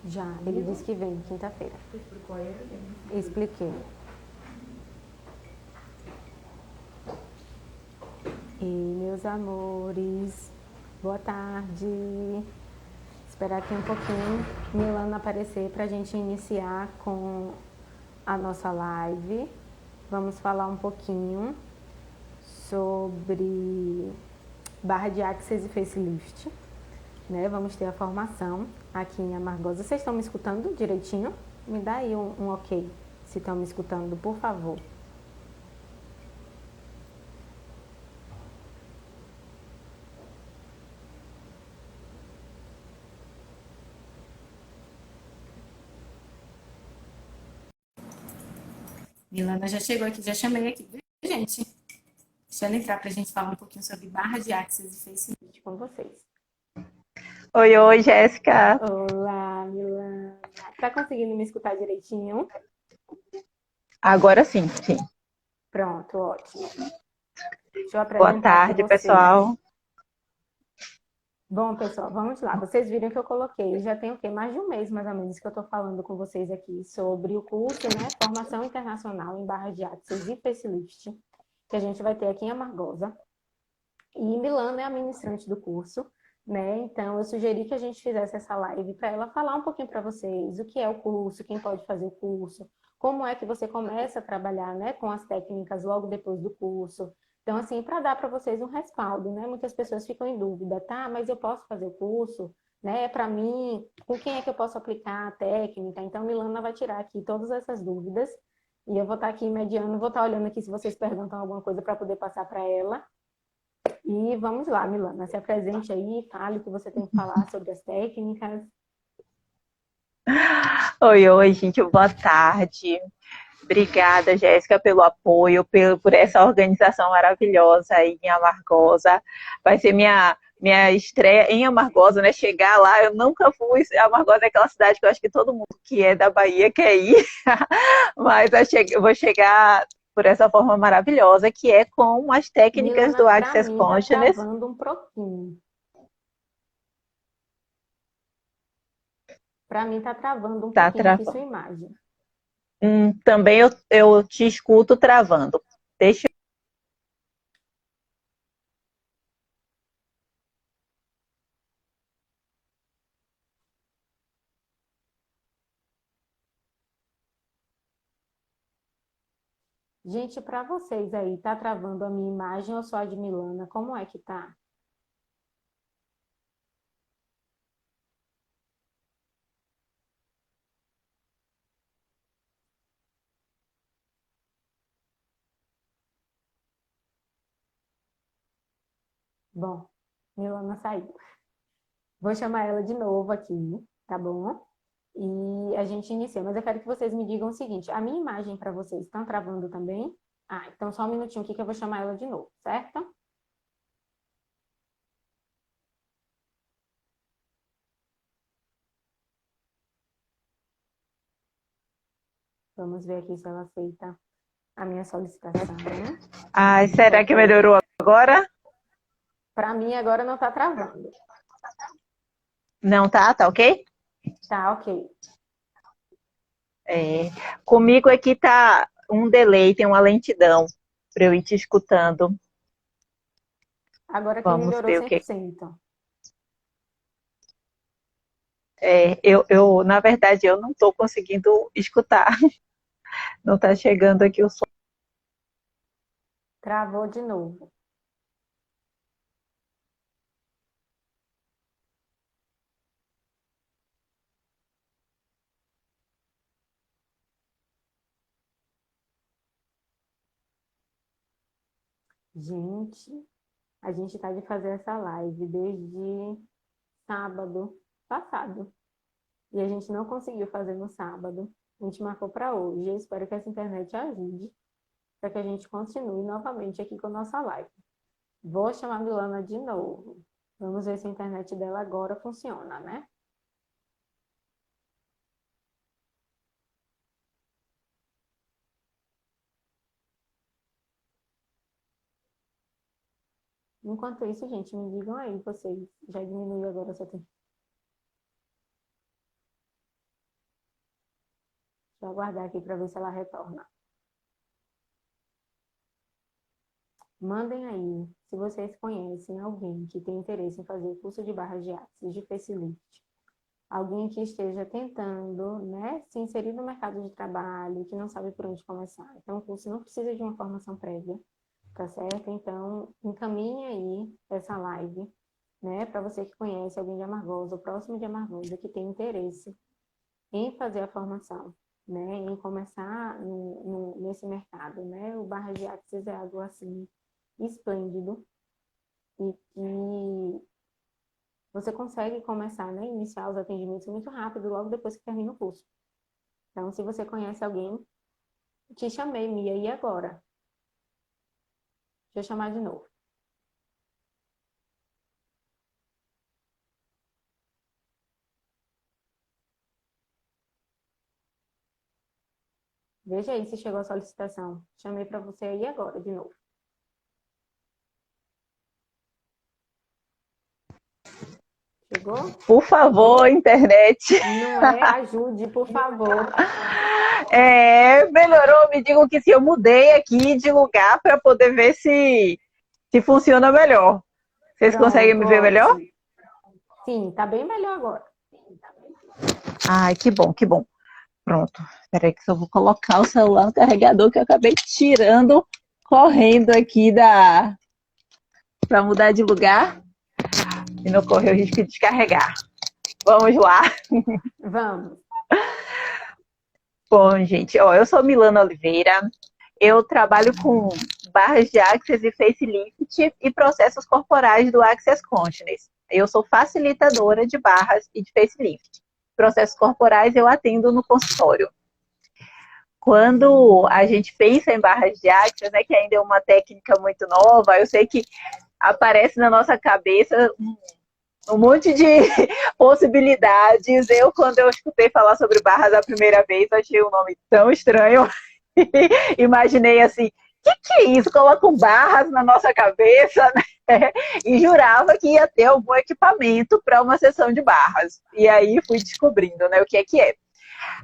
Já, ele disse que vem quinta-feira. Tu explicou a ele? Expliquei. E meus amores, boa tarde. Esperar aqui um pouquinho Milana aparecer para a gente iniciar com a nossa live. Vamos falar um pouquinho sobre barra de Access e Facelift, né? Vamos ter a formação aqui em Amargosa. Vocês estão me escutando direitinho? Me dá aí um ok, se estão me escutando, por favor. Milana já chegou aqui, já chamei aqui, viu, gente? Deixa ela entrar para a gente falar um pouquinho sobre barra de Access e Facelift com vocês. Oi, oi, Jéssica. Olá, Milana. Tá conseguindo me escutar direitinho? Agora sim, sim. Pronto, ótimo. Deixa eu Boa apresentar aqui tarde, vocês. pessoal. Bom, pessoal, vamos lá. Vocês viram que eu coloquei, já tem o quê? Mais de um mês, mais ou menos, que eu estou falando com vocês aqui sobre o curso, né? Formação Internacional em Barra de Access e Facelift, que a gente vai ter aqui em Amargosa. E Milana é a ministrante do curso, né? Então, eu sugeri que a gente fizesse essa live para ela falar um pouquinho para vocês o que é o curso, quem pode fazer o curso, como é que você começa a trabalhar, né, com as técnicas logo depois do curso. Então, assim, para dar para vocês um respaldo, né? Muitas pessoas ficam em dúvida, tá? Mas eu posso fazer o curso, né? É para mim, com quem é que eu posso aplicar a técnica? Então, Milana vai tirar aqui todas essas dúvidas. E eu vou estar aqui mediando, vou estar olhando aqui se vocês perguntam alguma coisa para poder passar para ela. E vamos lá, Milana, se apresente aí, fale o que você tem que falar sobre as técnicas. Oi, oi, gente, boa tarde. Obrigada, Jéssica, pelo apoio, por essa organização maravilhosa aí em Amargosa. Vai ser minha estreia em Amargosa, né? Chegar lá, eu nunca fui. Amargosa é aquela cidade que eu acho que todo mundo que é da Bahia quer ir, mas eu vou chegar por essa forma maravilhosa, que é com as técnicas Milana, do para Access mim tá Consciousness. travando um pouquinho. Para mim tá travando um Tá pouquinho aqui travando. sua imagem. Também eu te escuto travando. Deixa. Gente, para vocês aí, tá travando a minha imagem ou só a de Milana? Como é que tá? Bom, Milana saiu. Vou chamar ela de novo aqui, tá bom? E a gente inicia. Mas eu quero que vocês me digam o seguinte: a minha imagem para vocês está travando também? Ah, então só um minutinho aqui que eu vou chamar ela de novo, certo? Vamos ver aqui se ela aceita a minha solicitação. Ai, será que Ok. melhorou agora? Para mim agora não está travando. Não, tá? Tá ok? Tá, ok. É, comigo aqui tá um delay, tem uma lentidão para eu ir te escutando. Agora que Vamos melhorou ver o que. 100%. Na verdade, eu não estou conseguindo escutar. Não está chegando aqui o som. Travou de novo. Gente, a gente está de fazer essa live desde sábado passado. E a gente não conseguiu fazer no sábado. A gente marcou para hoje. Eu espero que essa internet ajude para que a gente continue novamente aqui com a nossa live. Vou chamar a Milana de novo. Vamos ver se a internet dela agora funciona, né? Enquanto isso, gente, me digam aí, vocês já diminuiu agora o seu tempo. eu aguardar aqui para ver se ela retorna. Mandem aí, se vocês conhecem alguém que tem interesse em fazer o curso de barras de axis de facelift, alguém que esteja tentando, né, se inserir no mercado de trabalho, que não sabe por onde começar. Então, o curso não precisa de uma formação prévia, tá certo? Então, encaminhe aí essa live, né, para você que conhece alguém de Amargosa, ou próximo de Amargosa, que tem interesse em fazer a formação, né, em começar nesse mercado, né? O barra de axis é algo assim esplêndido e que você consegue começar, né, iniciar os atendimentos muito rápido, logo depois que termina o curso. Então, se você conhece alguém, te chamei, Mia, e agora? Deixa eu chamar de novo. Veja aí se chegou a solicitação. Chamei para você aí agora, de novo. Chegou? Por favor, internet. Não é? Ajude, por favor. Melhorou. Me digam que se eu mudei aqui de lugar para poder ver se funciona melhor. Vocês conseguem me ver melhor? Ótimo. Sim, tá bem melhor agora. Ai, que bom, que bom. Pronto. Espera aí que eu vou colocar o celular no carregador que eu acabei tirando, correndo aqui para mudar de lugar e não correr o risco de descarregar. Vamos lá. Vamos. Bom, gente, eu sou Milana Oliveira, eu trabalho com barras de Access e facelift e processos corporais do Access Consciousness. Eu sou facilitadora de barras e de facelift. Processos corporais eu atendo no consultório. Quando a gente pensa em barras de Access, né, que ainda é uma técnica muito nova, eu sei que aparece na nossa cabeça um monte de possibilidades. Quando eu escutei falar sobre barras a primeira vez, achei o nome tão estranho. Imaginei assim, que é isso? Colocam barras na nossa cabeça, né? E jurava que ia ter algum equipamento para uma sessão de barras. E aí fui descobrindo, né, o que é.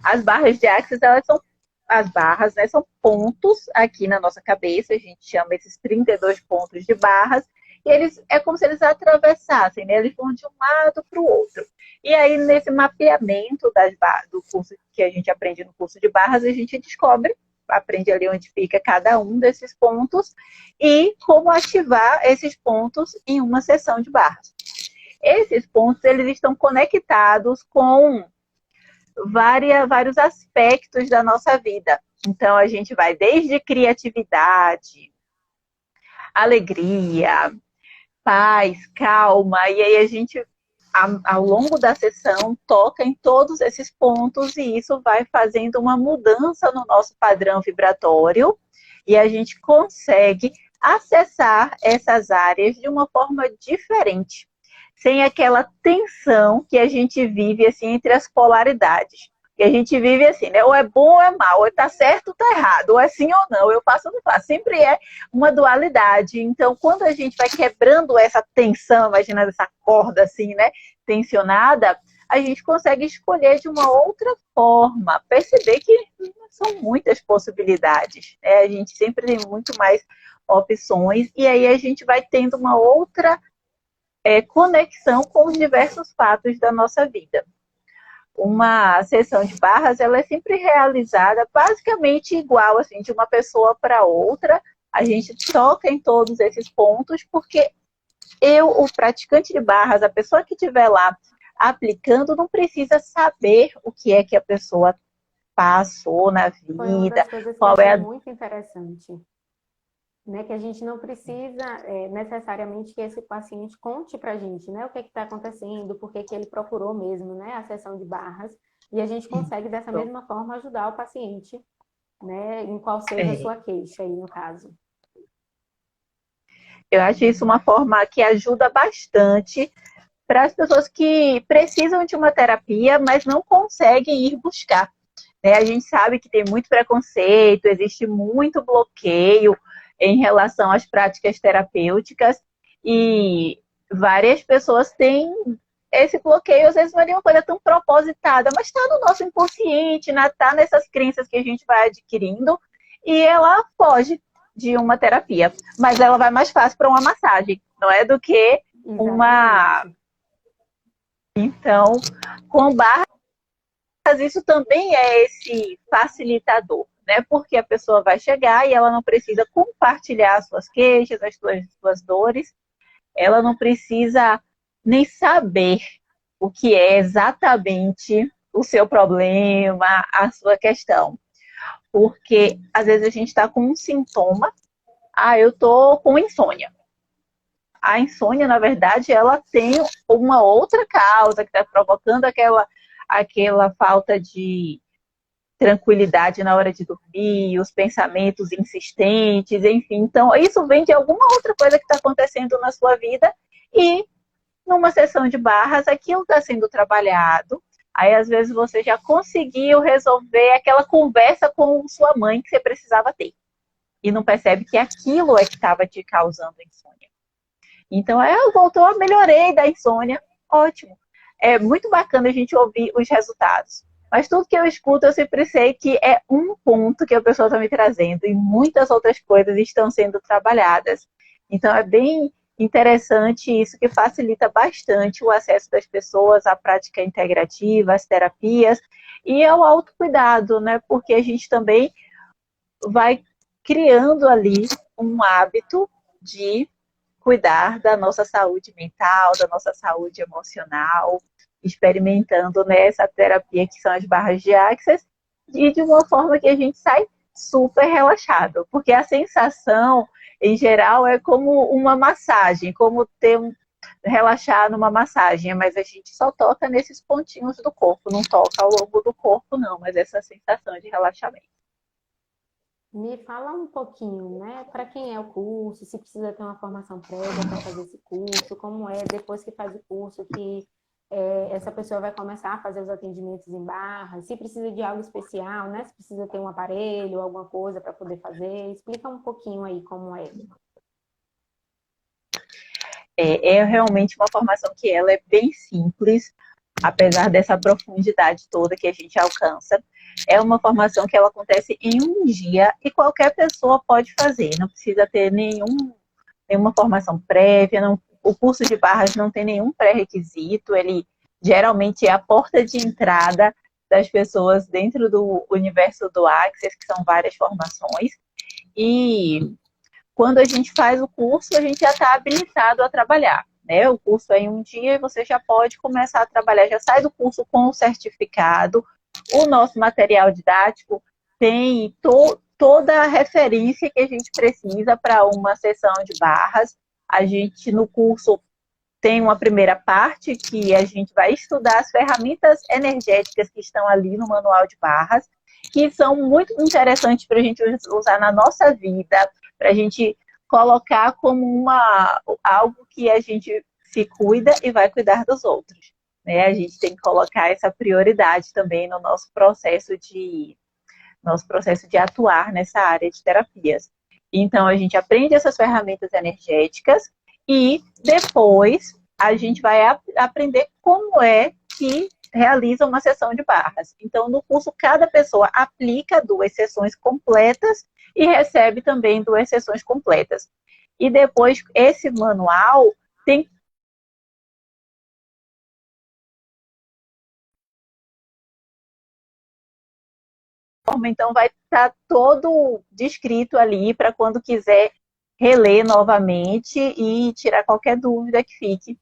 As barras de Access, elas são as barras, né, são pontos aqui na nossa cabeça, a gente chama esses 32 pontos de barras, e é como se eles atravessassem, né? Eles vão de um lado para o outro. E aí, nesse mapeamento do curso que a gente aprende no curso de barras, a gente aprende ali onde fica cada um desses pontos e como ativar esses pontos em uma sessão de barras. Esses pontos, eles estão conectados com vários aspectos da nossa vida. Então, a gente vai desde criatividade, alegria, paz, calma, e aí a gente, ao longo da sessão, toca em todos esses pontos e isso vai fazendo uma mudança no nosso padrão vibratório e a gente consegue acessar essas áreas de uma forma diferente, sem aquela tensão que a gente vive assim entre as polaridades. E a gente vive assim, né? Ou é bom ou é mal, ou tá certo ou tá errado, ou é sim ou não, eu faço ou não faço. Sempre é uma dualidade. Então, quando a gente vai quebrando essa tensão, imaginando essa corda assim, né? Tensionada, a gente consegue escolher de uma outra forma, perceber que são muitas possibilidades, né? A gente sempre tem muito mais opções, e aí a gente vai tendo uma outra conexão com os diversos fatos da nossa vida. Uma sessão de barras, ela é sempre realizada basicamente igual, assim, de uma pessoa para outra. A gente toca em todos esses pontos, porque o praticante de barras, a pessoa que estiver lá aplicando, não precisa saber o que é que a pessoa passou na vida. Foi uma das coisas que eu achei muito interessante. Né, que a gente não precisa necessariamente que esse paciente conte para a gente, né, o que está acontecendo, por que ele procurou mesmo, né, a sessão de barras, e a gente consegue dessa mesma forma ajudar o paciente, né, em qual seja a sua queixa aí no caso. Eu acho isso uma forma que ajuda bastante para as pessoas que precisam de uma terapia, mas não conseguem ir buscar. Né? A gente sabe que tem muito preconceito, existe muito bloqueio em relação às práticas terapêuticas e várias pessoas têm esse bloqueio às vezes não é nenhuma coisa tão propositada, mas está no nosso inconsciente, está nessas crenças que a gente vai adquirindo, e ela foge de uma terapia. Mas ela vai mais fácil para uma massagem, não é do que uma... Exatamente. Então, com barras, isso também é esse facilitador, né? Porque a pessoa vai chegar e ela não precisa compartilhar as suas queixas, as suas dores, ela não precisa nem saber o que é exatamente o seu problema, a sua questão. Porque às vezes a gente está com um sintoma, eu tô com insônia. A insônia, na verdade, ela tem uma outra causa que está provocando aquela falta de tranquilidade na hora de dormir, os pensamentos insistentes, enfim. Então, isso vem de alguma outra coisa que está acontecendo na sua vida e numa sessão de barras, aquilo está sendo trabalhado. Aí, às vezes, você já conseguiu resolver aquela conversa com sua mãe que você precisava ter. E não percebe que aquilo é que estava te causando insônia. Então, eu voltou, melhorei da insônia. Ótimo. É muito bacana a gente ouvir os resultados. Mas tudo que eu escuto, eu sempre sei que é um ponto que a pessoa está me trazendo. E muitas outras coisas estão sendo trabalhadas. Então, é bem interessante isso, que facilita bastante o acesso das pessoas à prática integrativa, às terapias e ao autocuidado, né? Porque a gente também vai criando ali um hábito de cuidar da nossa saúde mental, da nossa saúde emocional, experimentando nessa terapia que são as barras de Access, e de uma forma que a gente sai super relaxado, porque a sensação, em geral, é como uma massagem, como relaxar numa massagem, mas a gente só toca nesses pontinhos do corpo, não toca ao longo do corpo, não, mas essa sensação de relaxamento. Me fala um pouquinho, né? Para quem é o curso, se precisa ter uma formação prévia para fazer esse curso, como é depois que faz o curso, que essa pessoa vai começar a fazer os atendimentos em barras, se precisa de algo especial, né? Se precisa ter um aparelho, alguma coisa para poder fazer. Explica um pouquinho aí como é. É realmente uma formação que ela é bem simples, apesar dessa profundidade toda que a gente alcança. É uma formação que ela acontece em um dia e qualquer pessoa pode fazer, não precisa ter nenhuma formação prévia, o curso de barras não tem nenhum pré-requisito, ele geralmente é a porta de entrada das pessoas dentro do universo do Access, que são várias formações, e quando a gente faz o curso, a gente já está habilitado a trabalhar, né? O curso é em um dia e você já pode começar a trabalhar, já sai do curso com o certificado. O nosso material didático tem toda a referência que a gente precisa para uma sessão de barras. A gente, no curso, tem uma primeira parte que a gente vai estudar as ferramentas energéticas que estão ali no manual de barras, que são muito interessantes para a gente usar na nossa vida, para a gente colocar como algo que a gente se cuida e vai cuidar dos outros, né? A gente tem que colocar essa prioridade também no nosso processo de atuar nessa área de terapias. Então, a gente aprende essas ferramentas energéticas e depois a gente vai aprender como é que realiza uma sessão de barras. Então, no curso, cada pessoa aplica 2 sessões completas e recebe também 2 sessões completas. E depois, esse manual tem então vai estar todo descrito ali para quando quiser reler novamente e tirar qualquer dúvida que fique.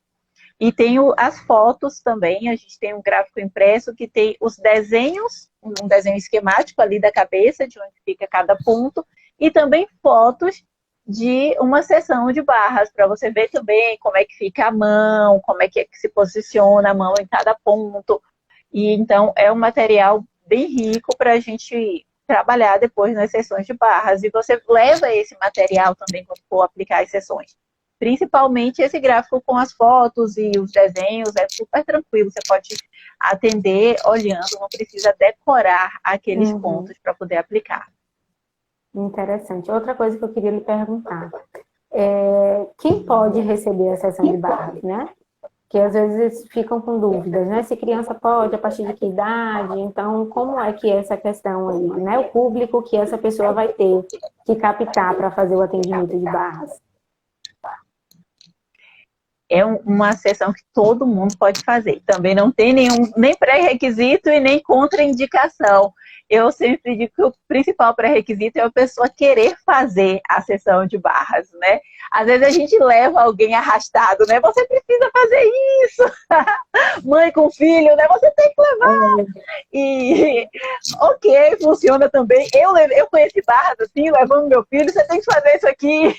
E tem as fotos também, a gente tem um gráfico impresso que tem os desenhos, um desenho esquemático ali da cabeça, de onde fica cada ponto, e também fotos de uma sessão de barras, para você ver também como é que fica a mão, como é que se posiciona a mão em cada ponto. E então é um material bem rico para a gente trabalhar depois nas sessões de barras. E você leva esse material também quando for aplicar as sessões. Principalmente esse gráfico com as fotos e os desenhos, é super tranquilo. Você pode atender olhando, não precisa decorar aqueles pontos para poder aplicar. Interessante. Outra coisa que eu queria lhe perguntar. Quem pode receber a sessão de barras, né? que às vezes eles ficam com dúvidas, né? Se criança pode, a partir de que idade? Então, como é que é essa questão aí, né? O público que essa pessoa vai ter que captar para fazer o atendimento de barras. É uma sessão que todo mundo pode fazer. Também não tem nem pré-requisito e nem contraindicação. Eu sempre digo que o principal pré-requisito é a pessoa querer fazer a sessão de barras, né? Às vezes a gente leva alguém arrastado, né? Você precisa fazer isso! Mãe com filho, né? Você tem que levar! E, ok, funciona também. Eu conheci barras assim, levando meu filho, você tem que fazer isso aqui.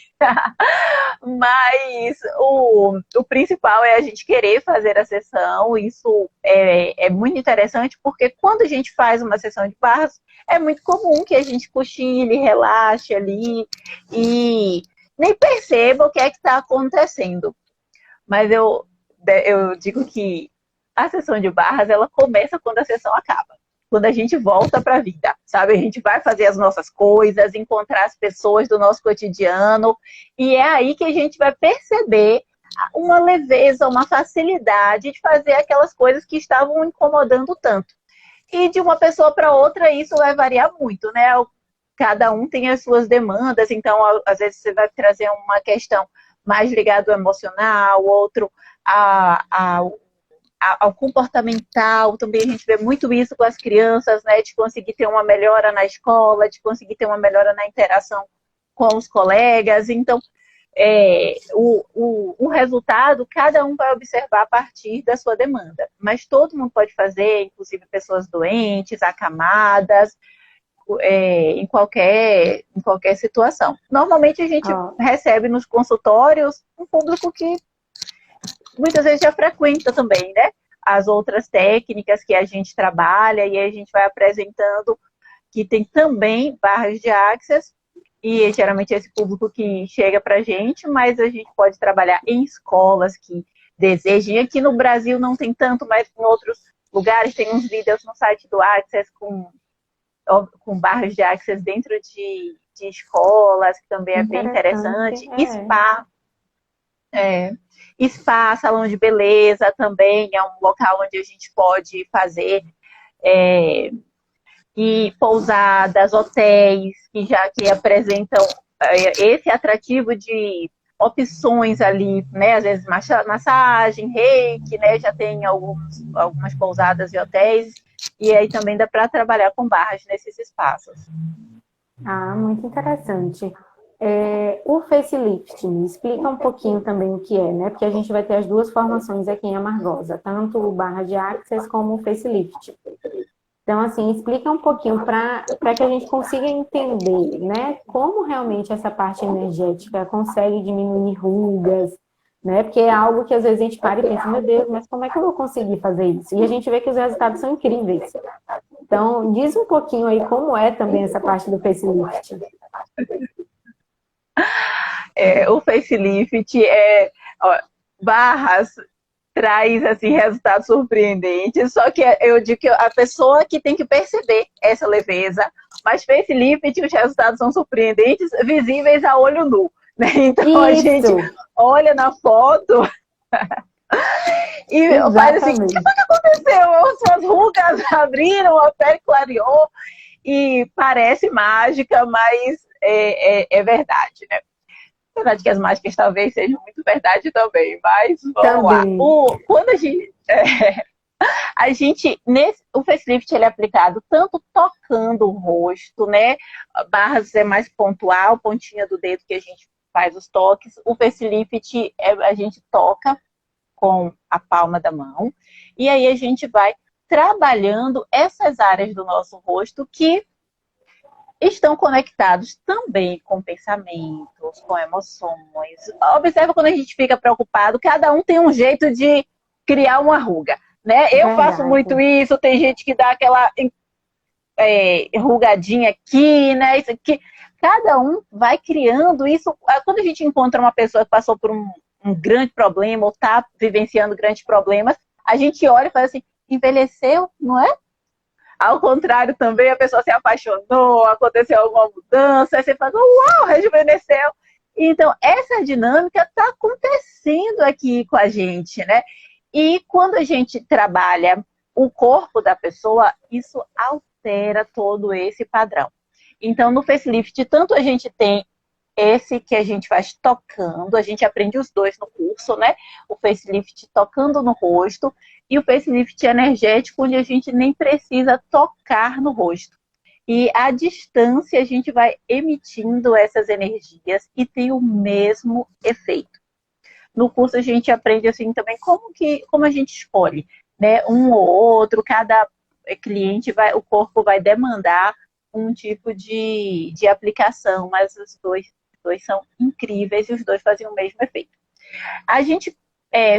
Mas o principal é a gente querer fazer a sessão. Isso é muito interessante, porque quando a gente faz uma sessão de barras, é muito comum que a gente cochile, relaxe ali e nem perceba o que é que está acontecendo. Mas eu digo que a sessão de barras, ela começa quando a sessão acaba. Quando a gente volta para a vida, sabe? A gente vai fazer as nossas coisas, encontrar as pessoas do nosso cotidiano, e é aí que a gente vai perceber uma leveza, uma facilidade de fazer aquelas coisas que estavam incomodando tanto. E de uma pessoa para outra, isso vai variar muito, né? Cada um tem as suas demandas, então, às vezes, você vai trazer uma questão mais ligada ao emocional, outro ao comportamental. Também a gente vê muito isso com as crianças, né? De conseguir ter uma melhora na escola, de conseguir ter uma melhora na interação com os colegas. Então, o resultado, cada um vai observar a partir da sua demanda. Mas todo mundo pode fazer, inclusive pessoas doentes, acamadas, em qualquer situação. Normalmente a gente recebe nos consultórios um público que muitas vezes já frequenta também, né? As outras técnicas que a gente trabalha, e aí a gente vai apresentando que tem também barras de Access, e geralmente é esse público que chega pra gente, mas a gente pode trabalhar em escolas que desejem. Aqui no Brasil não tem tanto, mas em outros lugares tem uns vídeos no site do Access com barras de Access dentro de escolas, que também é bem interessante. Spa, salão de beleza também é um local onde a gente pode fazer, e pousadas, hotéis que apresentam esse atrativo de opções ali, né? Às vezes massagem, reiki, né? Já tem algumas pousadas e hotéis, e aí também dá para trabalhar com barras nesses espaços. Muito interessante. O facelift, me explica um pouquinho também o que é, né? Porque a gente vai ter as duas formações aqui em Amargosa, tanto o barra de Access como o facelift. Então, assim, explica um pouquinho para que a gente consiga entender, né? Como realmente essa parte energética consegue diminuir rugas, né? Porque é algo que às vezes a gente para e pensa, meu Deus, mas como é que eu vou conseguir fazer isso? E a gente vê que os resultados são incríveis. Então, diz um pouquinho aí como é também essa parte do facelift. O facelift barras traz assim, resultados surpreendentes, só que eu digo que a pessoa que tem que perceber essa leveza, mas facelift, os resultados são surpreendentes, visíveis a olho nu, né? Então Isso. A gente olha na foto e Exatamente. faz assim, o que foi que aconteceu? Suas rugas abriram, a pele clareou, e parece mágica, mas é verdade, né? É verdade que as mágicas talvez sejam muito verdade também, mas vamos lá. Quando o facelift ele é aplicado tanto tocando o rosto, né? Barras é mais pontual, pontinha do dedo que a gente faz os toques. O facelift a gente toca com a palma da mão, e aí a gente vai trabalhando essas áreas do nosso rosto que estão conectados também com pensamentos, com emoções. Observa quando a gente fica preocupado, cada um tem um jeito de criar uma ruga, né? Eu faço muito isso, tem gente que dá aquela rugadinha aqui, né? Isso aqui. Cada um vai criando isso. Quando a gente encontra uma pessoa que passou por um grande problema ou está vivenciando grandes problemas, a gente olha e fala assim, envelheceu, não é? Ao contrário também, a pessoa se apaixonou, aconteceu alguma mudança, aí você fala, uau, rejuvenesceu. Então, essa dinâmica está acontecendo aqui com a gente, né? E quando a gente trabalha o corpo da pessoa, isso altera todo esse padrão. Então, no facelift, tanto a gente tem esse que a gente faz tocando, a gente aprende os dois no curso, né? O facelift tocando no rosto e o facelift energético, onde a gente nem precisa tocar no rosto. E à distância a gente vai emitindo essas energias e tem o mesmo efeito. No curso a gente aprende assim também como a gente escolhe, né? Um ou outro, cada cliente o corpo vai demandar um tipo de aplicação, mas os dois são incríveis e os dois fazem o mesmo efeito. A gente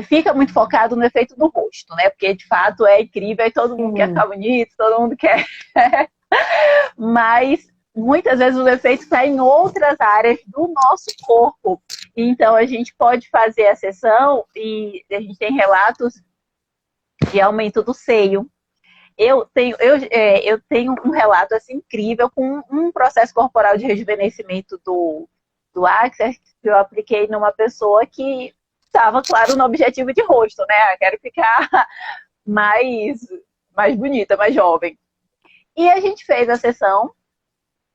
fica muito focado no efeito do rosto, né? Porque de fato é incrível e todo mundo quer ficar bonito, todo mundo quer. Mas muitas vezes o efeito está em outras áreas do nosso corpo. Então a gente pode fazer a sessão e a gente tem relatos de aumento do seio. Eu tenho um relato assim, incrível com um processo corporal de rejuvenescimento do Axis que eu apliquei numa pessoa que estava, claro, no objetivo de rosto, né? Eu quero ficar mais bonita, mais jovem. E a gente fez a sessão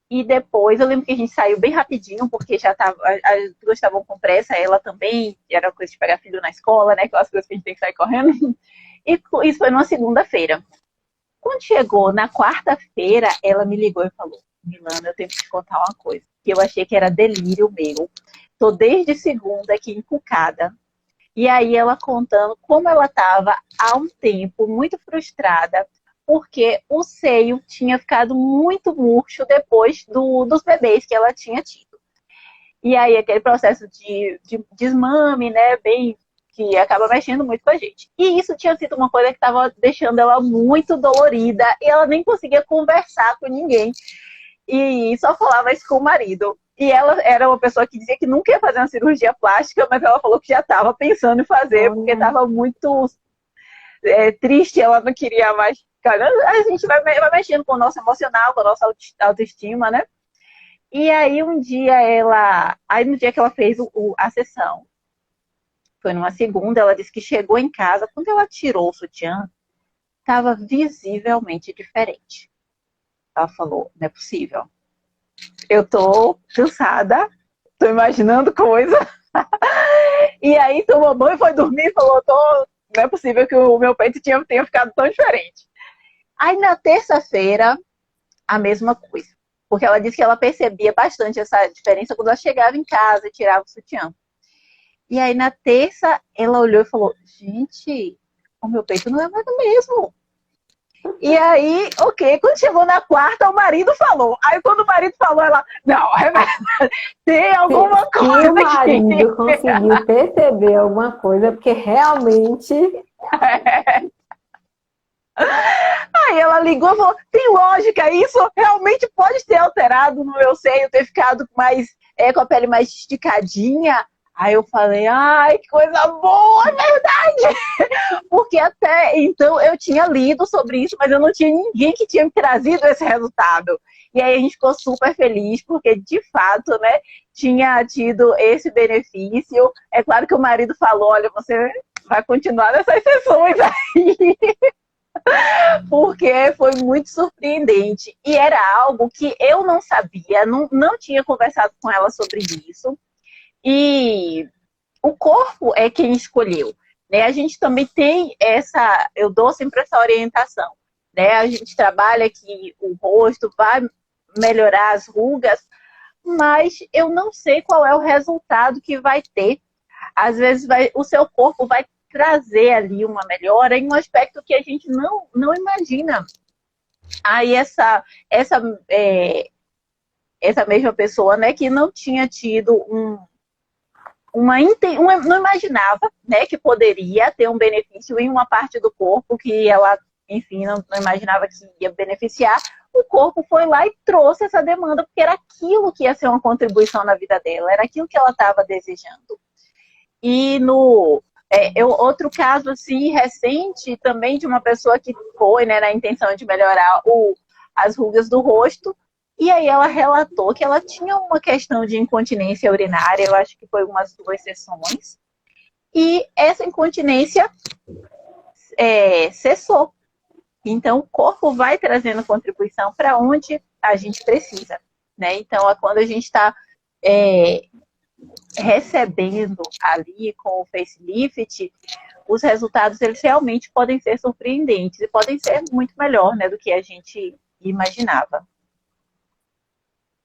e depois eu lembro que a gente saiu bem rapidinho, porque já tava, as duas estavam com pressa, ela também, era coisa de pegar filho na escola, né? Aquelas coisas que a gente tem que sair correndo. E isso foi numa segunda-feira. Quando chegou na quarta-feira, ela me ligou e falou: Milana, eu tenho que te contar uma coisa, que eu achei que era delírio meu. Tô desde segunda aqui encucada. E aí ela contando como ela estava há um tempo muito frustrada, porque o seio tinha ficado muito murcho depois dos bebês que ela tinha tido. E aí aquele processo de desmame, né, bem que acaba mexendo muito com a gente. E isso tinha sido uma coisa que estava deixando ela muito dolorida e ela nem conseguia conversar com ninguém. E só falava isso com o marido. E ela era uma pessoa que dizia que nunca ia fazer uma cirurgia plástica, mas ela falou que já estava pensando em fazer, porque estava muito triste, ela não queria mais. Cara, a gente vai mexendo com o nosso emocional, com a nossa autoestima, né? E aí um dia no dia que ela fez a sessão, foi numa segunda, ela disse que chegou em casa, quando ela tirou o sutiã, estava visivelmente diferente. Ela falou: não é possível. Eu tô cansada, tô imaginando coisa. E aí tomou banho, foi dormir e falou: não é possível que o meu peito tenha ficado tão diferente. Aí na terça-feira, a mesma coisa. Porque ela disse que ela percebia bastante essa diferença quando ela chegava em casa e tirava o sutiã. E aí na terça, ela olhou e falou: gente, o meu peito não é mais o mesmo. E aí, ok, quando chegou na quarta, o marido falou. Aí quando o marido falou, ela: não, é verdade, tem alguma coisa. Se o marido conseguiu perceber alguma coisa, porque realmente... Aí ela ligou e falou: tem lógica, isso realmente pode ter alterado no meu seio, ter ficado mais, com a pele mais esticadinha. Aí eu falei: ai, que coisa boa, é verdade! Porque até então eu tinha lido sobre isso, mas eu não tinha ninguém que tinha me trazido esse resultado. E aí a gente ficou super feliz, porque de fato, né, tinha tido esse benefício. É claro que o marido falou: olha, você vai continuar nessas sessões aí. Porque foi muito surpreendente. E era algo que eu não sabia, não tinha conversado com ela sobre isso. E o corpo é quem escolheu, né? A gente também tem eu dou sempre essa orientação, né? A gente trabalha que o rosto vai melhorar as rugas, mas eu não sei qual é o resultado que vai ter. Às vezes o seu corpo vai trazer ali uma melhora em um aspecto que a gente não imagina. Aí essa mesma pessoa, né, que não tinha tido não imaginava, né, que poderia ter um benefício em uma parte do corpo que ela, enfim, não imaginava que ia beneficiar. O corpo foi lá e trouxe essa demanda, porque era aquilo que ia ser uma contribuição na vida dela, era aquilo que ela estava desejando. E outro caso assim, recente também de uma pessoa que foi, né, na intenção de melhorar as rugas do rosto, e aí ela relatou que ela tinha uma questão de incontinência urinária, eu acho que foi umas 2 sessões, e essa incontinência cessou. Então, o corpo vai trazendo contribuição para onde a gente precisa, né? Então, quando a gente está recebendo ali com o facelift, os resultados eles realmente podem ser surpreendentes e podem ser muito melhor, né, do que a gente imaginava.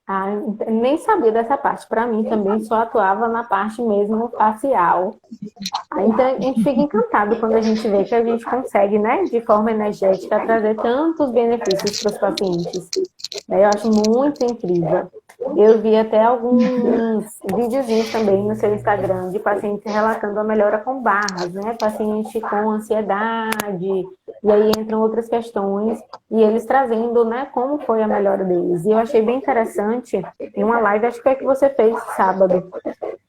Ah, nem sabia dessa parte. Para mim também só atuava na parte mesmo facial. Então a gente fica encantado quando a gente vê que a gente consegue, né, de forma energética, trazer tantos benefícios para os pacientes. Eu acho muito incrível. Eu vi até alguns videozinhos também no seu Instagram de pacientes relatando a melhora com barras, né? Paciente com ansiedade, e aí entram outras questões, e eles trazendo, né, como foi a melhora deles. E eu achei bem interessante, em uma live, acho que foi que você fez sábado,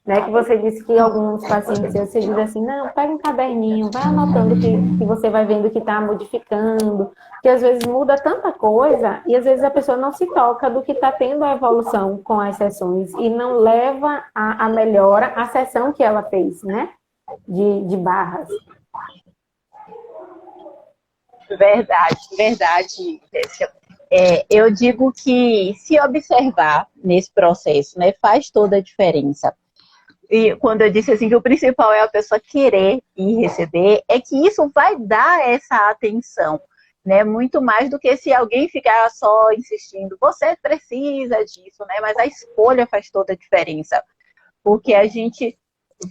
né, que você disse que alguns pacientes, você diz assim, não, pega um caderninho, vai anotando que você vai vendo que está modificando, que às vezes muda tanta coisa, e às vezes a pessoa não se toca do que está tendo a evolução com as sessões, e não leva a melhora a sessão que ela fez, né, de barras. Verdade, verdade, Jéssica. Eu digo que se observar nesse processo, né, faz toda a diferença. E quando eu disse assim que o principal é a pessoa querer e receber, é que isso vai dar essa atenção, né? Muito mais do que se alguém ficar só insistindo, você precisa disso, né? Mas a escolha faz toda a diferença, porque a gente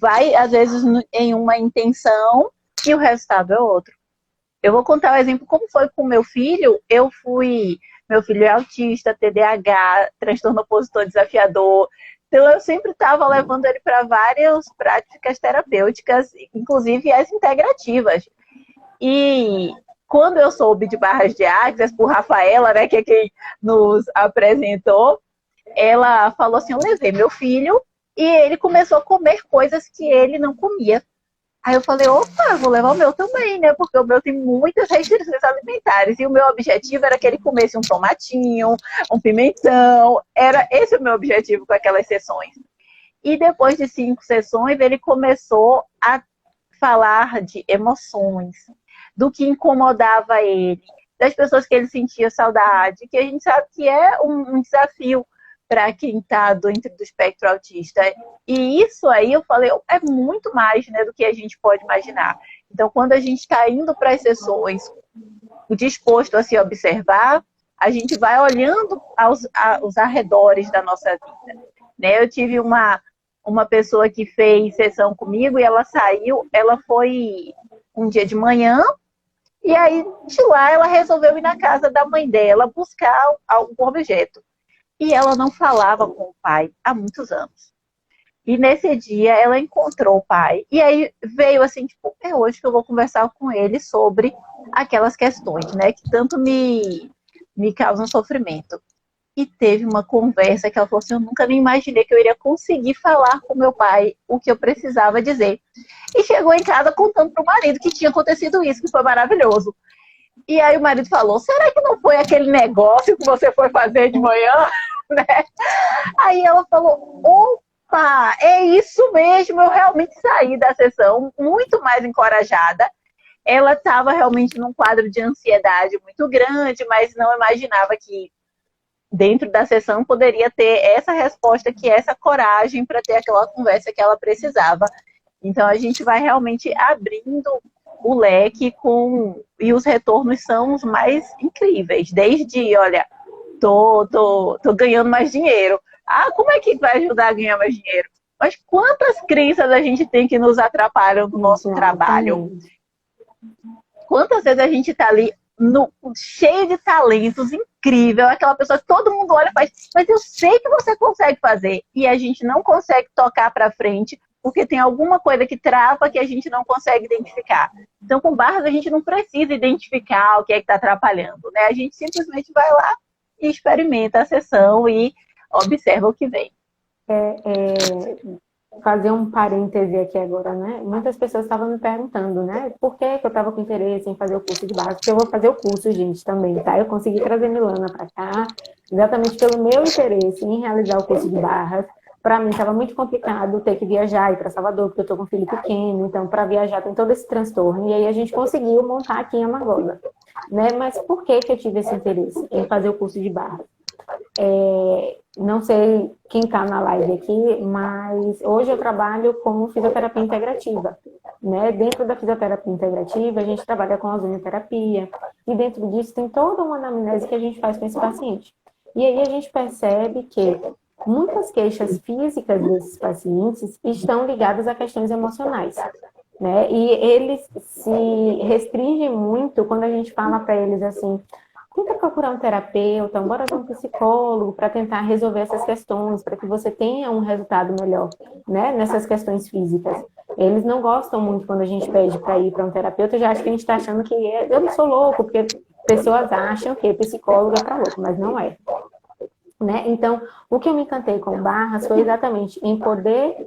vai, às vezes, em uma intenção e o resultado é outro. Eu vou contar um exemplo como foi com meu filho. Meu filho é autista, TDAH, transtorno opositor desafiador. Então, eu sempre estava levando ele para várias práticas terapêuticas, inclusive as integrativas. E quando eu soube de barras de Access, por Rafaela, né, que é quem nos apresentou, ela falou assim, eu levei meu filho e ele começou a comer coisas que ele não comia. Aí eu falei, opa, vou levar o meu também, né? Porque o meu tem muitas restrições alimentares. E o meu objetivo era que ele comesse um tomatinho, um pimentão. Era esse o meu objetivo com aquelas sessões. E depois de 5 sessões, ele começou a falar de emoções, do que incomodava ele, das pessoas que ele sentia saudade, que a gente sabe que é um desafio para quem está dentro do espectro autista. E isso aí, eu falei, é muito mais, né, do que a gente pode imaginar. Então, quando a gente está indo para as sessões disposto a se observar, a gente vai olhando aos arredores da nossa vida. Né? Eu tive uma pessoa que fez sessão comigo e ela saiu, ela foi um dia de manhã, e aí de lá ela resolveu ir na casa da mãe dela buscar algum objeto. E ela não falava com o pai há muitos anos. E nesse dia ela encontrou o pai. E aí veio assim, tipo, é hoje que eu vou conversar com ele sobre aquelas questões, né? Que tanto me causam sofrimento. E teve uma conversa que ela falou assim, eu nunca nem imaginei que eu iria conseguir falar com meu pai o que eu precisava dizer. E chegou em casa contando para o marido que tinha acontecido isso, que foi maravilhoso. E aí o marido falou, será que não foi aquele negócio que você foi fazer de manhã? Né? Aí ela falou, opa, é isso mesmo, eu realmente saí da sessão muito mais encorajada. Ela estava realmente num quadro de ansiedade muito grande, mas não imaginava que dentro da sessão poderia ter essa resposta, que é essa coragem para ter aquela conversa que ela precisava. Então a gente vai realmente abrindo o leque e os retornos são os mais incríveis. Desde, olha, tô ganhando mais dinheiro. Ah, como é que vai ajudar a ganhar mais dinheiro? Mas quantas crenças a gente tem que nos atrapalham no nosso trabalho? Quantas vezes a gente está ali cheio de talentos, incrível, aquela pessoa que todo mundo olha e faz, mas eu sei que você consegue fazer. E a gente não consegue tocar para frente porque tem alguma coisa que trava que a gente não consegue identificar. Então, com barras, a gente não precisa identificar o que é que está atrapalhando, né? A gente simplesmente vai lá e experimenta a sessão e observa o que vem. Fazer um parêntese aqui agora, né? Muitas pessoas estavam me perguntando, né? Por que eu estava com interesse em fazer o curso de barras? Porque eu vou fazer o curso, gente, também, tá? Eu consegui trazer Milana para cá, exatamente pelo meu interesse em realizar o curso de barras, para mim estava muito complicado ter que viajar e ir para Salvador, porque eu estou com um filho pequeno, então para viajar tem todo esse transtorno. E aí a gente conseguiu montar aqui em Amagosa, né? Mas por que que eu tive esse interesse em fazer o curso de barra? Não sei quem está na live aqui, mas hoje eu trabalho com fisioterapia integrativa, né? Dentro da fisioterapia integrativa, a gente trabalha com ozonioterapia, e dentro disso tem toda uma anamnese que a gente faz com esse paciente. E aí a gente percebe que muitas queixas físicas desses pacientes estão ligadas a questões emocionais, né? E eles se restringem muito quando a gente fala para eles assim: tenta procurar um terapeuta, bora ver um psicólogo para tentar resolver essas questões, para que você tenha um resultado melhor, né, nessas questões físicas. Eles não gostam muito quando a gente pede para ir para um terapeuta, já acho que a gente está achando que eu não sou louco, porque pessoas acham que psicólogo é para louco, mas não é. Né? Então, o que eu me encantei com barras foi exatamente em poder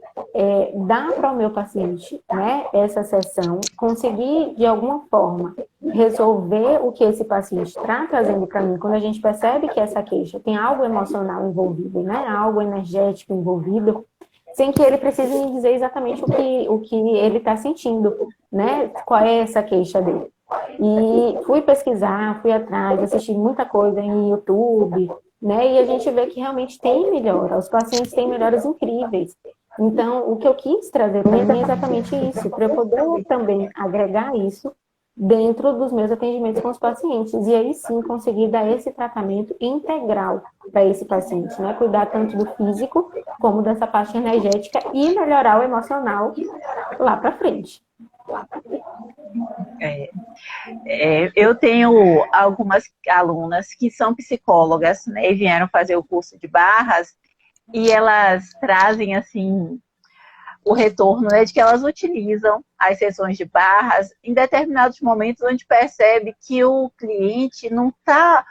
dar para o meu paciente, né, essa sessão, conseguir de alguma forma resolver o que esse paciente está trazendo para mim. Quando a gente percebe que essa queixa tem algo emocional envolvido, né, algo energético envolvido, sem que ele precise me dizer exatamente o que ele está sentindo, né, qual é essa queixa dele. E fui pesquisar, fui atrás, assisti muita coisa em YouTube, né? E a gente vê que realmente tem melhora, os pacientes têm melhoras incríveis. Então, o que eu quis trazer para mim é exatamente isso, para eu poder também agregar isso dentro dos meus atendimentos com os pacientes, e aí sim conseguir dar esse tratamento integral para esse paciente, né? Cuidar tanto do físico como dessa parte energética e melhorar o emocional lá para frente. Eu tenho algumas alunas que são psicólogas, né, e vieram fazer o curso de barras, e elas trazem, assim, o retorno, né, de que elas utilizam as sessões de barras em determinados momentos onde percebe que o cliente não está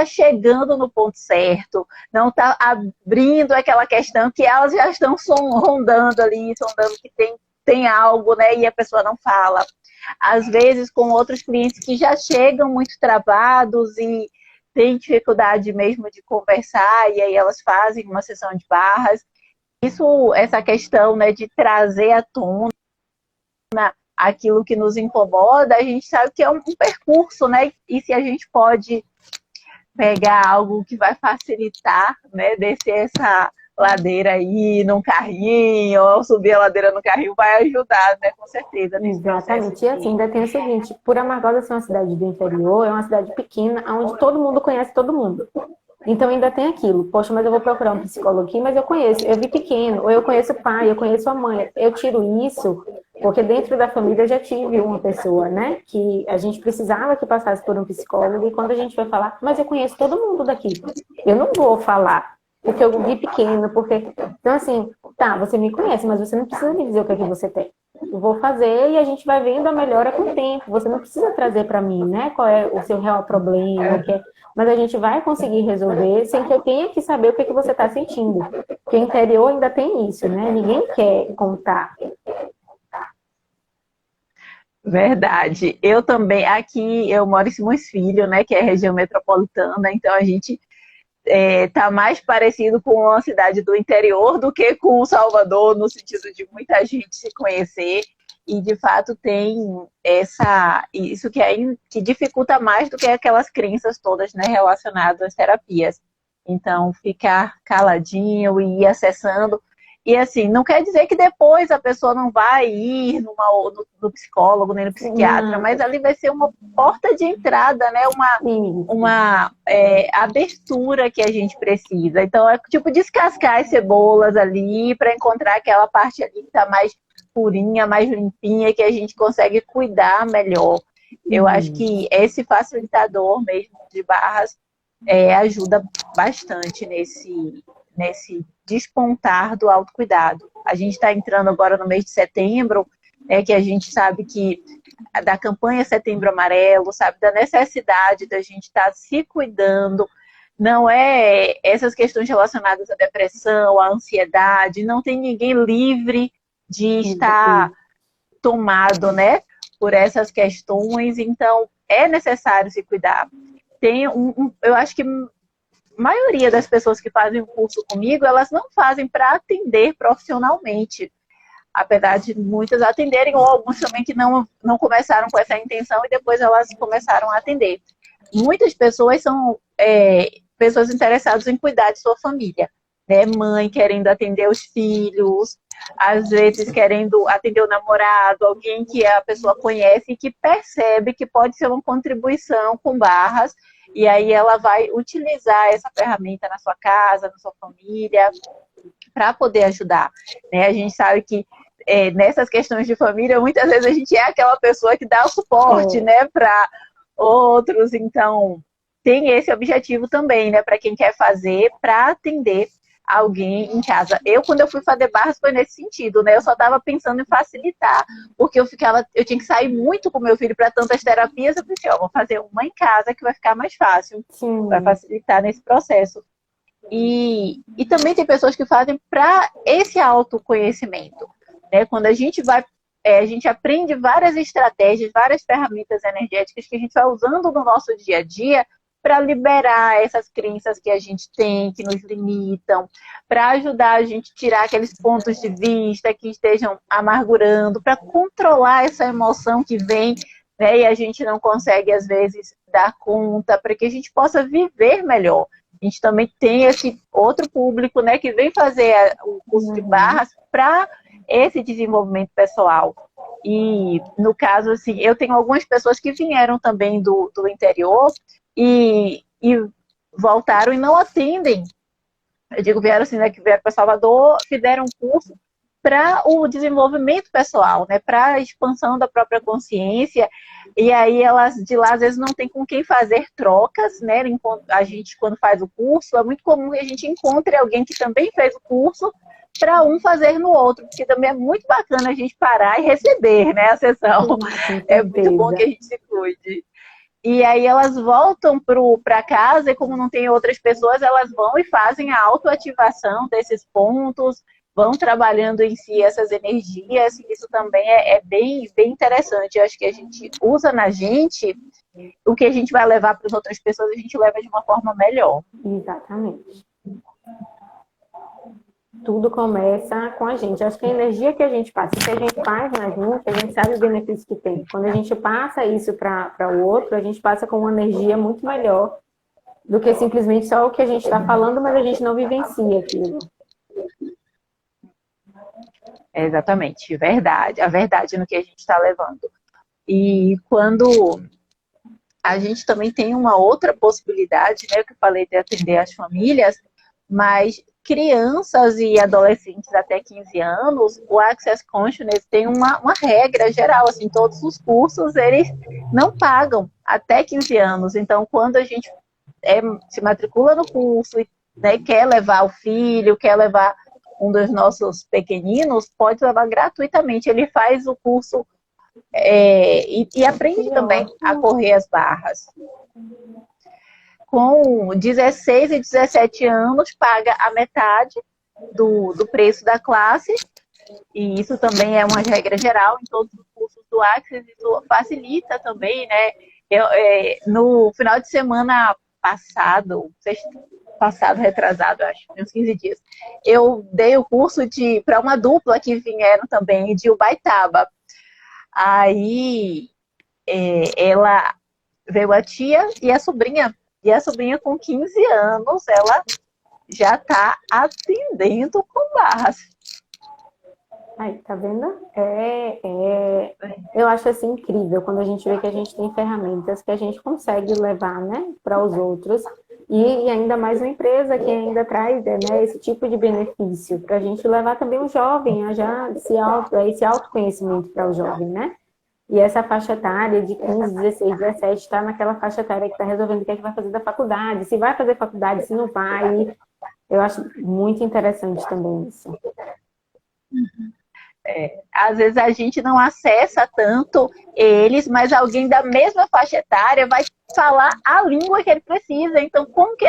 chegando no ponto certo, não está abrindo aquela questão que elas já estão rondando ali, sondando que tem algo, né, e a pessoa não fala. Às vezes com outros clientes que já chegam muito travados e têm dificuldade mesmo de conversar, e aí elas fazem uma sessão de barras. Essa questão, né, de trazer à tona aquilo que nos incomoda, a gente sabe que é um percurso, né? E se a gente pode pegar algo que vai facilitar, né, descer essa ladeira aí num carrinho, ou subir a ladeira no carrinho, vai ajudar, né, com certeza, nesse Exatamente. E assim, ainda tem o seguinte, por Amargosa ser uma cidade do interior, é uma cidade pequena, onde todo mundo conhece todo mundo. Então ainda tem aquilo, poxa, mas eu vou procurar um psicólogo aqui, mas eu conheço, eu vi pequeno, ou eu conheço o pai, eu conheço a mãe. Eu tiro isso, porque dentro da família eu já tive uma pessoa, né, que a gente precisava que passasse por um psicólogo, e quando a gente vai falar, mas eu conheço todo mundo daqui, eu não vou falar, porque eu vi pequeno, porque... Então assim, tá, você me conhece, mas você não precisa me dizer o que é que você tem. Eu vou fazer e a gente vai vendo a melhora com o tempo. Você não precisa trazer para mim, né, qual é o seu real problema, o que é... Mas a gente vai conseguir resolver sem que eu tenha que saber o que, é que você está sentindo. Porque o interior ainda tem isso, né? Ninguém quer contar. Verdade. Eu também, aqui eu moro em Simões Filho, né, que é a região metropolitana, então a gente tá mais parecido com uma cidade do interior do que com Salvador, no sentido de muita gente se conhecer, e de fato tem isso que dificulta mais do que aquelas crenças todas, né, relacionadas às terapias. Então, ficar caladinho e ir acessando. E assim, não quer dizer que depois a pessoa não vai ir no psicólogo, nem no psiquiatra, mas ali vai ser uma porta de entrada, né? Uma abertura que a gente precisa. Então, é tipo descascar as cebolas ali para encontrar aquela parte ali que está mais purinha, mais limpinha, que a gente consegue cuidar melhor. Eu acho que esse facilitador mesmo de barras ajuda bastante nesse despontar do autocuidado. A gente está entrando agora no mês de setembro, que a gente sabe que da campanha Setembro Amarelo, sabe, da necessidade da gente estar se cuidando, não é essas questões relacionadas à depressão, à ansiedade, não tem ninguém livre de estar tomado, né, por essas questões, então é necessário se cuidar. Tem eu acho que maioria das pessoas que fazem o curso comigo, elas não fazem para atender profissionalmente. Apesar de muitas atenderem, ou alguns também que não começaram com essa intenção e depois elas começaram a atender. Muitas pessoas são pessoas interessadas em cuidar de sua família, né? Mãe querendo atender os filhos, às vezes querendo atender o namorado, alguém que a pessoa conhece e que percebe que pode ser uma contribuição com barras, e aí ela vai utilizar essa ferramenta na sua casa, na sua família, para poder ajudar, né? A gente sabe que nessas questões de família, muitas vezes a gente é aquela pessoa que dá o suporte, né, para outros. Então, tem esse objetivo também, né, para quem quer fazer, para atender alguém em casa. Quando eu fui fazer barras, foi nesse sentido, né? Eu só estava pensando em facilitar, porque eu tinha que sair muito com meu filho para tantas terapias. Eu pensei, vou fazer uma em casa que vai ficar mais fácil, vai facilitar nesse processo. E também tem pessoas que fazem para esse autoconhecimento, né? Quando a gente a gente aprende várias estratégias, várias ferramentas energéticas que a gente vai usando no nosso dia a dia para liberar essas crenças que a gente tem, que nos limitam, para ajudar a gente a tirar aqueles pontos de vista que estejam amargurando, para controlar essa emoção que vem, né, e a gente não consegue, às vezes, dar conta, para que a gente possa viver melhor. A gente também tem esse outro público, né, que vem fazer o curso de barras para esse desenvolvimento pessoal. E, no caso, assim, eu tenho algumas pessoas que vieram também do interior e voltaram e não atendem. Eu digo, vieram assim, né, que vieram para Salvador, fizeram um curso para o desenvolvimento pessoal, né, para a expansão da própria consciência. E aí elas de lá às vezes não tem com quem fazer trocas, né? A gente, quando faz o curso, é muito comum que a gente encontre alguém que também fez o curso para um fazer no outro, porque também é muito bacana a gente parar e receber, né, a sessão. É muito bom que a gente se cuide. E aí elas voltam para casa e como não tem outras pessoas, elas vão e fazem a autoativação desses pontos, vão trabalhando em si essas energias. Isso também é bem, bem interessante. Eu acho que a gente usa na gente o que a gente vai levar para as outras pessoas, a gente leva de uma forma melhor. Exatamente. Tudo começa com a gente. Acho que a energia que a gente passa, se a gente faz na gente, a gente sabe o benefício que tem. Quando a gente passa isso para o outro, a gente passa com uma energia muito melhor do que simplesmente só o que a gente está falando, mas a gente não vivencia aquilo. Exatamente, verdade. A verdade no que a gente está levando. E quando a gente também tem uma outra possibilidade, né, que eu falei de atender as famílias, mas crianças e adolescentes até 15 anos, o Access Consciousness tem uma regra geral, assim, todos os cursos, eles não pagam até 15 anos. Então, quando a gente se matricula no curso e, né, quer levar o filho, quer levar um dos nossos pequeninos, pode levar gratuitamente. Ele faz o curso e aprende também a correr as barras. Com 16 e 17 anos, paga a metade do preço da classe, e isso também é uma regra geral em todos os cursos do Access. Isso facilita também, né? No final de semana passado, retrasado, acho, uns 15 dias, eu dei o curso para uma dupla que vieram também de Ubaitaba. Aí ela veio a tia e a sobrinha. E a sobrinha com 15 anos, ela já está atendendo com barras. Aí, tá vendo? Eu acho assim incrível quando a gente vê que a gente tem ferramentas que a gente consegue levar, né, para os outros. E ainda mais uma empresa que ainda traz, né, esse tipo de benefício para a gente levar também o jovem a já esse autoconhecimento para o jovem, né? E essa faixa etária de 15, 16, 17 está naquela faixa etária que está resolvendo o que é que vai fazer da faculdade, se vai fazer faculdade, se não vai. Eu acho muito interessante também isso. Às vezes a gente não acessa tanto eles, mas alguém da mesma faixa etária vai falar a língua que ele precisa. Então, como que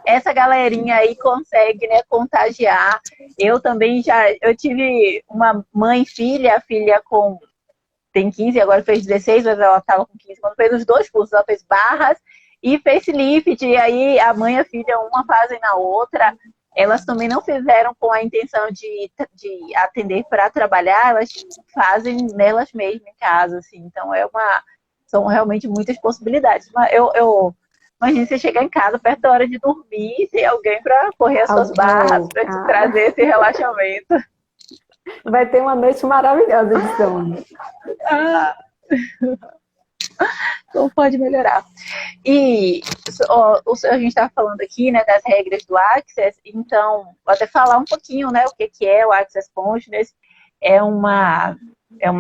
essa galerinha aí consegue, né, contagiar? Eu também eu tive uma mãe e a filha tem 15, agora fez 16, mas ela estava com 15. Quando fez os dois cursos, ela fez barras e facelift, e aí a mãe e a filha uma fazem na outra. Elas também não fizeram com a intenção de atender para trabalhar, elas fazem nelas mesmas em casa, assim. Então são realmente muitas possibilidades. Mas imagina você chegar em casa perto da hora de dormir e ter alguém para correr as suas barras, para te trazer esse relaxamento. Vai ter uma noite maravilhosa de sono. Como pode melhorar? E a gente estava falando aqui, né, das regras do Access, então vou até falar um pouquinho, né, o que é o Access Consciousness. É uma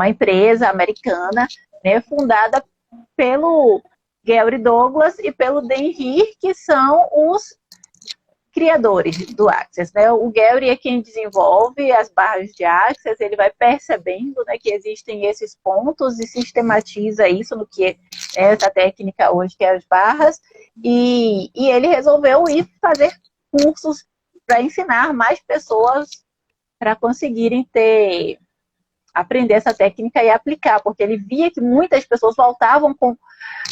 empresa americana, né, fundada pelo Gary Douglas e pelo Dan Heer, que são os criadores do Access, né? O Gary é quem desenvolve as barras de Access, ele vai percebendo, né, que existem esses pontos e sistematiza isso no que é essa técnica hoje, que é as barras, e ele resolveu ir fazer cursos para ensinar mais pessoas para conseguirem aprender essa técnica e aplicar, porque ele via que muitas pessoas voltavam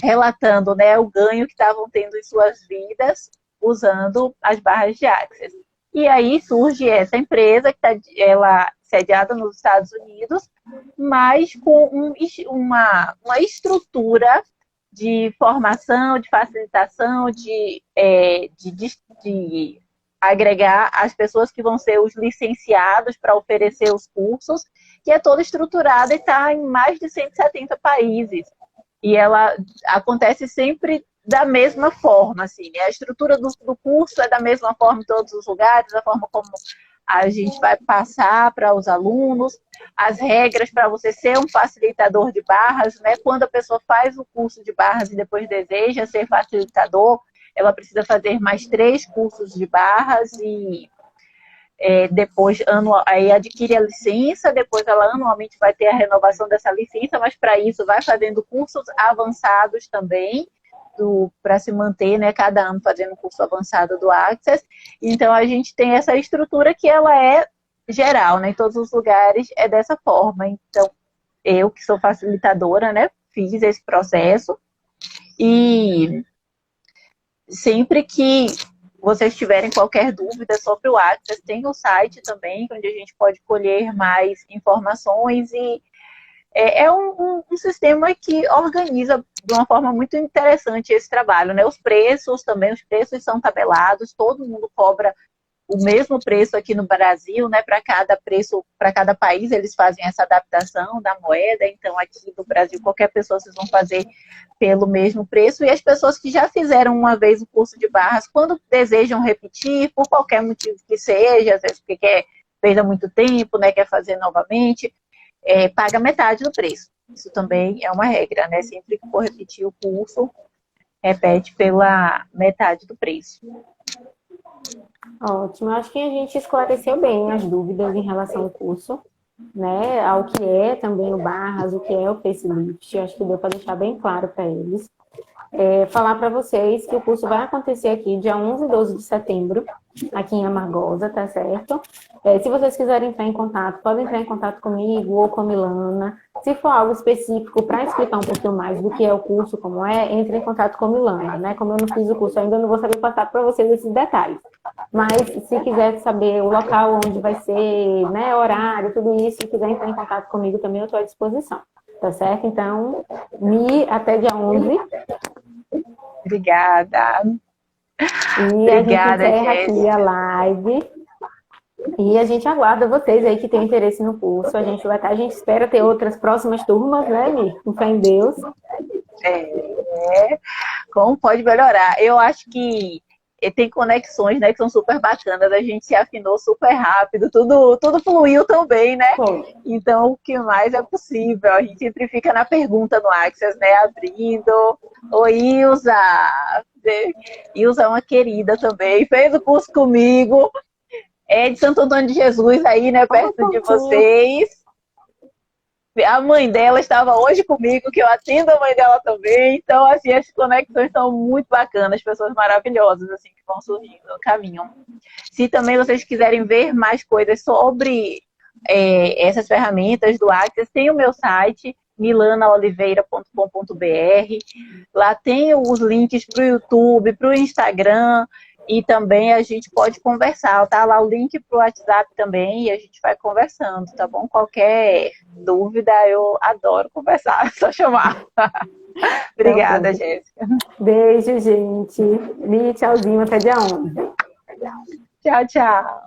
relatando, né, o ganho que estavam tendo em suas vidas usando as barras de Access. E aí surge essa empresa que ela sediada nos Estados Unidos, mas com uma estrutura de formação, de facilitação, de agregar as pessoas que vão ser os licenciados para oferecer os cursos, que é toda estruturada e está em mais de 170 países. E ela acontece sempre da mesma forma, assim, né? A estrutura do curso é da mesma forma em todos os lugares, a forma como a gente vai passar para os alunos, as regras para você ser um facilitador de barras, né? Quando a pessoa faz o curso de barras e depois deseja ser facilitador, ela precisa fazer mais 3 cursos de barras e depois aí adquire a licença, depois ela anualmente vai ter a renovação dessa licença, mas para isso vai fazendo cursos avançados também, para se manter, né, cada ano fazendo um curso avançado do Access. Então a gente tem essa estrutura que ela é geral, né, em todos os lugares é dessa forma. Então eu, que sou facilitadora, né, fiz esse processo e sempre que vocês tiverem qualquer dúvida sobre o Access, tem o site também, onde a gente pode colher mais informações e é um sistema que organiza de uma forma muito interessante esse trabalho, né? Os preços também, os preços são tabelados, todo mundo cobra o mesmo preço aqui no Brasil, né? Para cada país eles fazem essa adaptação da moeda, então aqui no Brasil qualquer pessoa vocês vão fazer pelo mesmo preço, e as pessoas que já fizeram uma vez o curso de barras, quando desejam repetir, por qualquer motivo que seja, às vezes porque fez há muito tempo, né? Quer fazer novamente, paga metade do preço. Isso também é uma regra, né? Sempre que for repetir o curso, repete pela metade do preço. Ótimo, acho que a gente esclareceu bem as dúvidas em relação ao curso, né? Ao que é também o Barras, o que é o facelift, acho que deu para deixar bem claro para eles. Falar para vocês que o curso vai acontecer aqui dia 11 e 12 de setembro, aqui em Amargosa, tá certo? Se vocês quiserem entrar em contato, podem entrar em contato comigo ou com a Milana. Se for algo específico para explicar um pouquinho mais do que é o curso, como entre em contato com a Milana, né? Como eu não fiz o curso ainda, eu não vou saber passar para vocês esses detalhes. Mas se quiser saber o local onde vai ser, né, horário, tudo isso, se quiser entrar em contato comigo também, eu estou à disposição. Tá certo? Então, até dia 11. Obrigada. E obrigada, a gente encerra aqui a live. E a gente aguarda vocês aí que têm interesse no curso. A gente espera ter outras próximas turmas, né, Mi? Com fé em Deus. Como pode melhorar? Eu acho que tem conexões, né, que são super bacanas. A gente se afinou super rápido, tudo fluiu também, né? Foi. Então, o que mais é possível? A gente sempre fica na pergunta no Access, né? Abrindo. Oi, Ilza! Ilza é uma querida também, fez o curso comigo. É de Santo Antônio de Jesus aí, né? Perto de vocês. A mãe dela estava hoje comigo, que eu atendo a mãe dela também. Então, assim, as conexões são muito bacanas, pessoas maravilhosas, assim, que vão surgindo no caminho. Se também vocês quiserem ver mais coisas sobre essas ferramentas do Access, tem o meu site, milanaoliveira.com.br. Lá tem os links para o YouTube, para o Instagram, e também a gente pode conversar. Tá lá o link para o WhatsApp também e a gente vai conversando, tá bom? Qualquer dúvida, eu adoro conversar, é só chamar. Obrigada, Jéssica. Beijo, gente. Mi, tchauzinho, até dia 11. Tchau, tchau.